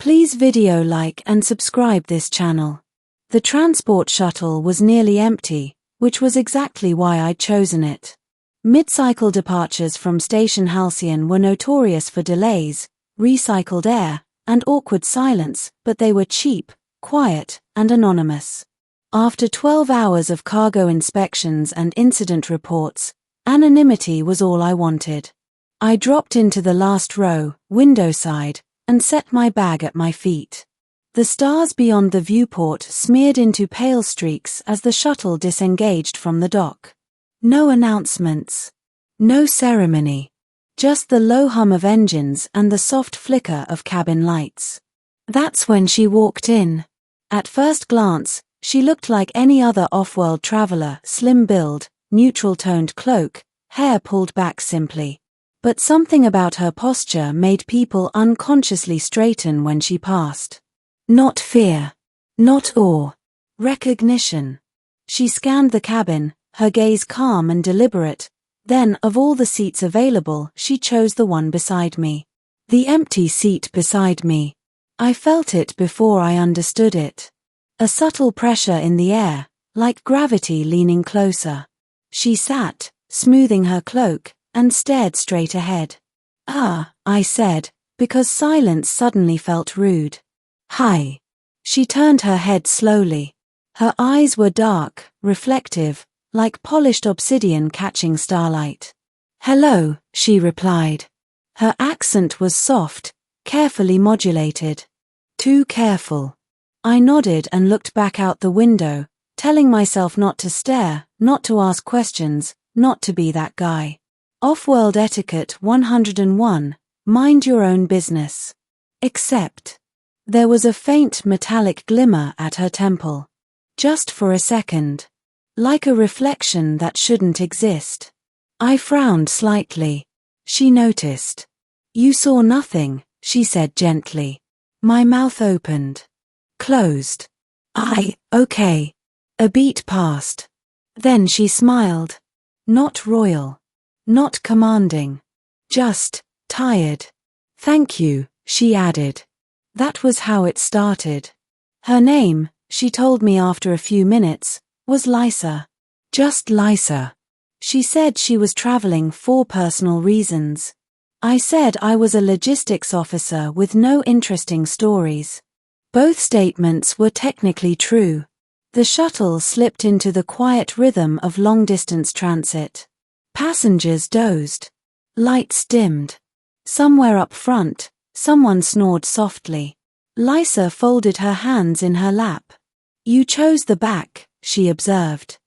Please video like and subscribe this channel. The transport shuttle was nearly empty, which was exactly why I'd chosen it. Mid-cycle departures from Station Halcyon were notorious for delays, recycled air, and awkward silence, but they were cheap, quiet, and anonymous. After 12 hours of cargo inspections and incident reports, anonymity was all I wanted. I dropped into the last row, window side, and set my bag at my feet. The stars beyond the viewport smeared into pale streaks as the shuttle disengaged from the dock. No announcements. No ceremony. Just the low hum of engines and the soft flicker of cabin lights. That's when she walked in. At first glance, she looked like any other off-world traveler, slim build, neutral-toned cloak, hair pulled back simply. But something about her posture made people unconsciously straighten when she passed. Not fear. Not awe. Recognition. She scanned the cabin, her gaze calm and deliberate. Then, of all the seats available, she chose the one beside me. The empty seat beside me. I felt it before I understood it. A subtle pressure in the air, like gravity leaning closer. She sat, smoothing her cloak, and stared straight ahead. "Ah," I said, because silence suddenly felt rude. "Hi." She turned her head slowly. Her eyes were dark, reflective, like polished obsidian catching starlight. "Hello," she replied. Her accent was soft, carefully modulated. Too careful. I nodded and looked back out the window, telling myself not to stare, not to ask questions, not to be that guy. Off-world etiquette 101, mind your own business. Except. There was a faint metallic glimmer at her temple. Just for a second. Like a reflection that shouldn't exist. I frowned slightly. She noticed. "You saw nothing," she said gently. My mouth opened. Closed. Okay. A beat passed. Then she smiled. Not royal. Not commanding. Just tired. "Thank you," she added. That was how it started. Her name, she told me after a few minutes, was Lysa. Just Lysa. She said she was traveling for personal reasons. I said I was a logistics officer with no interesting stories. Both statements were technically true. The shuttle slipped into the quiet rhythm of long-distance transit. Passengers dozed. Lights dimmed. Somewhere up front, someone snored softly. Lysa folded her hands in her lap. "You chose the back," she observed.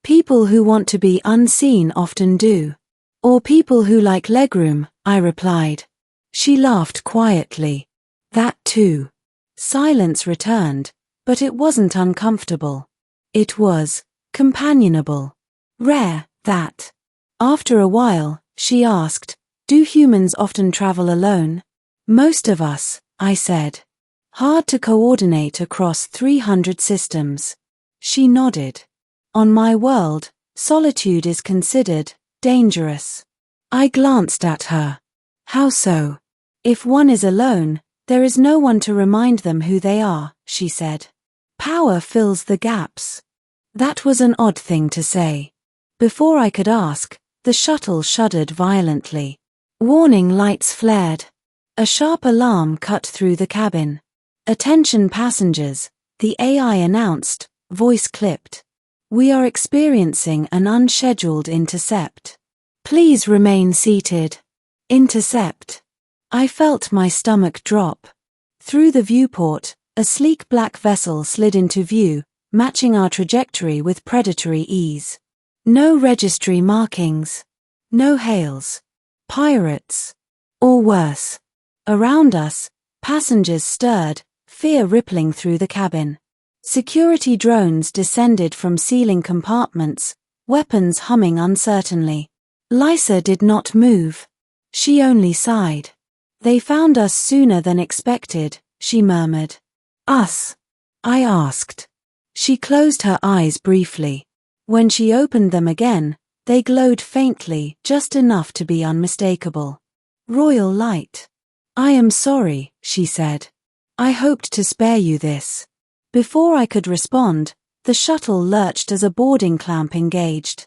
"People who want to be unseen often do. Or people who like legroom," I replied. She laughed quietly. "That too." Silence returned, but it wasn't uncomfortable. It was companionable. Rare, that. After a while, she asked, "Do humans often travel alone?" "Most of us," I said. "Hard to coordinate across 300 systems." She nodded. "On my world, solitude is considered dangerous." I glanced at her. "How so?" "If one is alone, there is no one to remind them who they are," she said. "Power fills the gaps." That was an odd thing to say. Before I could ask, the shuttle shuddered violently. Warning lights flared. A sharp alarm cut through the cabin. "Attention passengers," the AI announced, voice clipped. "We are experiencing an unscheduled intercept. Please remain seated." Intercept. I felt my stomach drop. Through the viewport, a sleek black vessel slid into view, matching our trajectory with predatory ease. No registry markings. No hails. Pirates. Or worse. Around us, passengers stirred, fear rippling through the cabin. Security drones descended from ceiling compartments, weapons humming uncertainly. Lysa did not move. She only sighed. "They found us sooner than expected," she murmured. "Us?" I asked. She closed her eyes briefly. When she opened them again, they glowed faintly, just enough to be unmistakable. "Royal light." "I am sorry," she said. I hoped to spare you this. Before I could respond, the shuttle lurched as a boarding clamp engaged.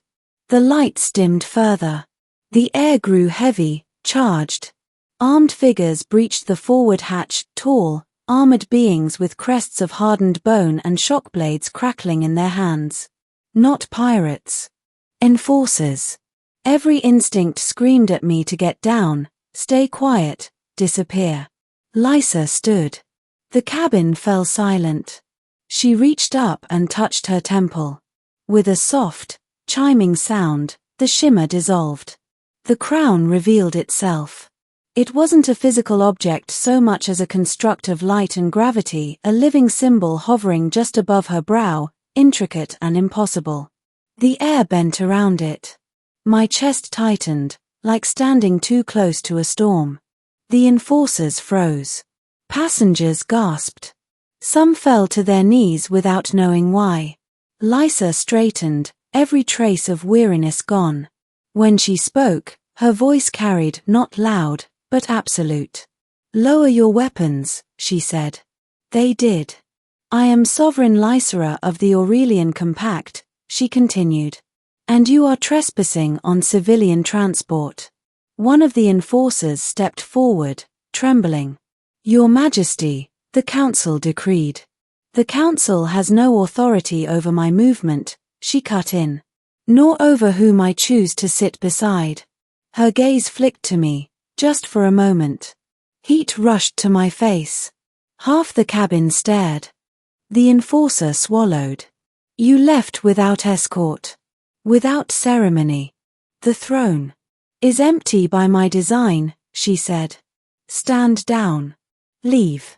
The lights dimmed further. The air grew heavy, charged. Armed figures breached the forward hatch, tall, armored beings with crests of hardened bone and shock blades crackling in their hands. Not pirates. Enforcers. Every instinct screamed at me to get down, stay quiet, disappear. Lysa stood. The cabin fell silent. She reached up and touched her temple. With a soft, chiming sound, the shimmer dissolved. The crown revealed itself. It wasn't a physical object so much as a construct of light and gravity, a living symbol hovering just above her brow, intricate and impossible. The air bent around it. My chest tightened, like standing too close to a storm. The enforcers froze. Passengers gasped. Some fell to their knees without knowing why. Lysa straightened, every trace of weariness gone. When she spoke, her voice carried not loud, but absolute. "Lower your weapons," she said. They did. "I am Sovereign Lysera of the Aurelian Compact," she continued. "And you are trespassing on civilian transport." One of the enforcers stepped forward, trembling. "Your Majesty," the council decreed. "The council has no authority over my movement," she cut in. "Nor over whom I choose to sit beside." Her gaze flicked to me, just for a moment. Heat rushed to my face. Half the cabin stared. The enforcer swallowed. "You left without escort. Without ceremony. The throne is empty by my design," she said. "Stand down. Leave.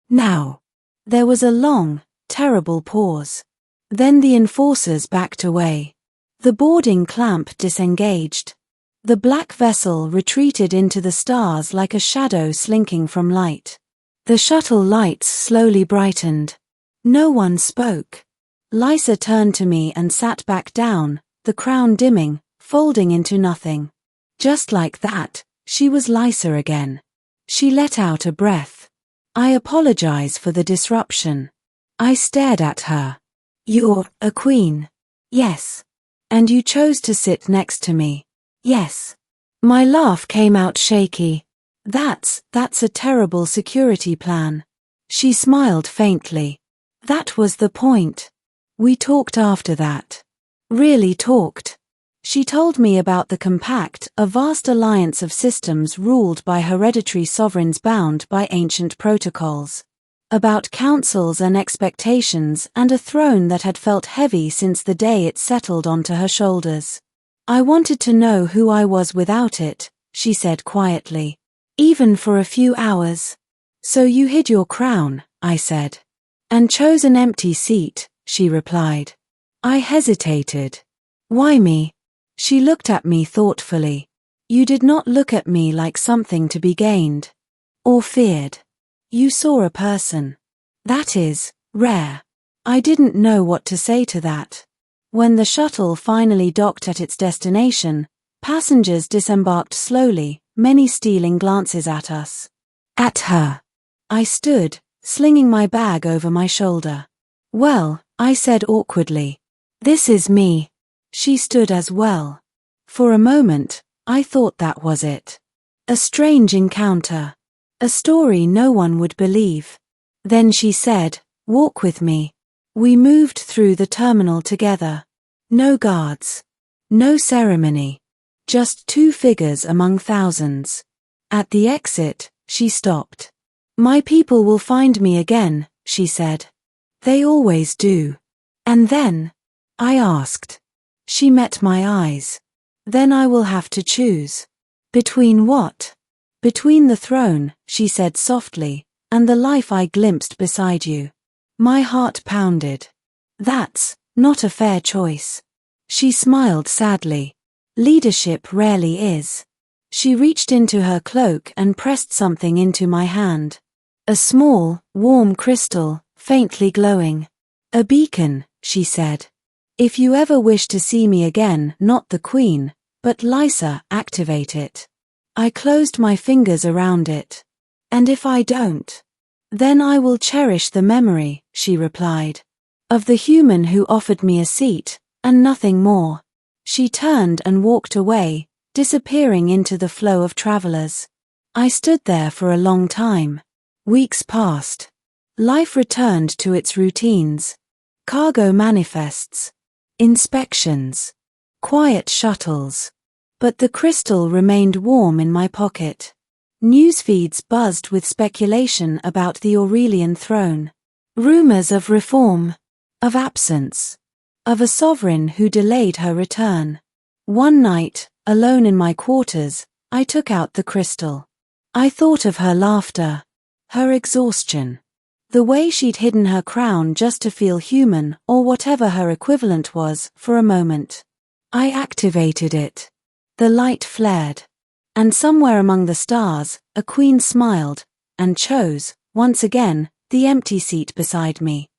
Now." There was a long, terrible pause. Then the enforcers backed away. The boarding clamp disengaged. The black vessel retreated into the stars like a shadow slinking from light. The shuttle lights slowly brightened. No one spoke. Lysa turned to me and sat back down, the crown dimming, folding into nothing. Just like that, she was Lysa again. She let out a breath. "I apologize for the disruption." I stared at her. "You're a queen." "Yes." "And you chose to sit next to me." "Yes." My laugh came out shaky. That's a terrible security plan." She smiled faintly. "That was the point. We talked after that. Really talked." She told me about the Compact, a vast alliance of systems ruled by hereditary sovereigns bound by ancient protocols. About councils and expectations and a throne that had felt heavy since the day it settled onto her shoulders. "I wanted to know who I was without it," she said quietly. "Even for a few hours." "So you hid your crown," I said. "And chose an empty seat," she replied. I hesitated. "Why me?" She looked at me thoughtfully. "You did not look at me like something to be gained. Or feared. You saw a person. That is rare." I didn't know what to say to that. When the shuttle finally docked at its destination, passengers disembarked slowly, many stealing glances at us. At her. I stood, slinging my bag over my shoulder. "Well," I said awkwardly. "This is me." She stood as well. For a moment, I thought that was it. A strange encounter. A story no one would believe. Then she said, "Walk with me." We moved through the terminal together. No guards. No ceremony. Just two figures among thousands. At the exit, she stopped. "My people will find me again," she said. "They always do." "And then?" I asked. She met my eyes. "Then I will have to choose." "Between what?" "Between the throne," she said softly, "and the life I glimpsed beside you." My heart pounded. "That's not a fair choice." She smiled sadly. "Leadership rarely is." She reached into her cloak and pressed something into my hand. A small, warm crystal, faintly glowing. "A beacon," she said. "If you ever wish to see me again, not the Queen, but Lysa, activate it." I closed my fingers around it. "And if I don't?" Then I will cherish the memory, she replied, of the human who offered me a seat, and nothing more. She turned and walked away, disappearing into the flow of travelers. I stood there for a long time. Weeks passed. Life returned to its routines. Cargo manifests. Inspections. Quiet shuttles. But the crystal remained warm in my pocket. Newsfeeds buzzed with speculation about the Aurelian throne. Rumors of reform. Of absence. Of a sovereign who delayed her return. One night, alone in my quarters, I took out the crystal. I thought of her laughter. Her exhaustion. The way she'd hidden her crown just to feel human, or whatever her equivalent was, for a moment. I activated it. The light flared. And somewhere among the stars, a queen smiled, and chose, once again, the empty seat beside me.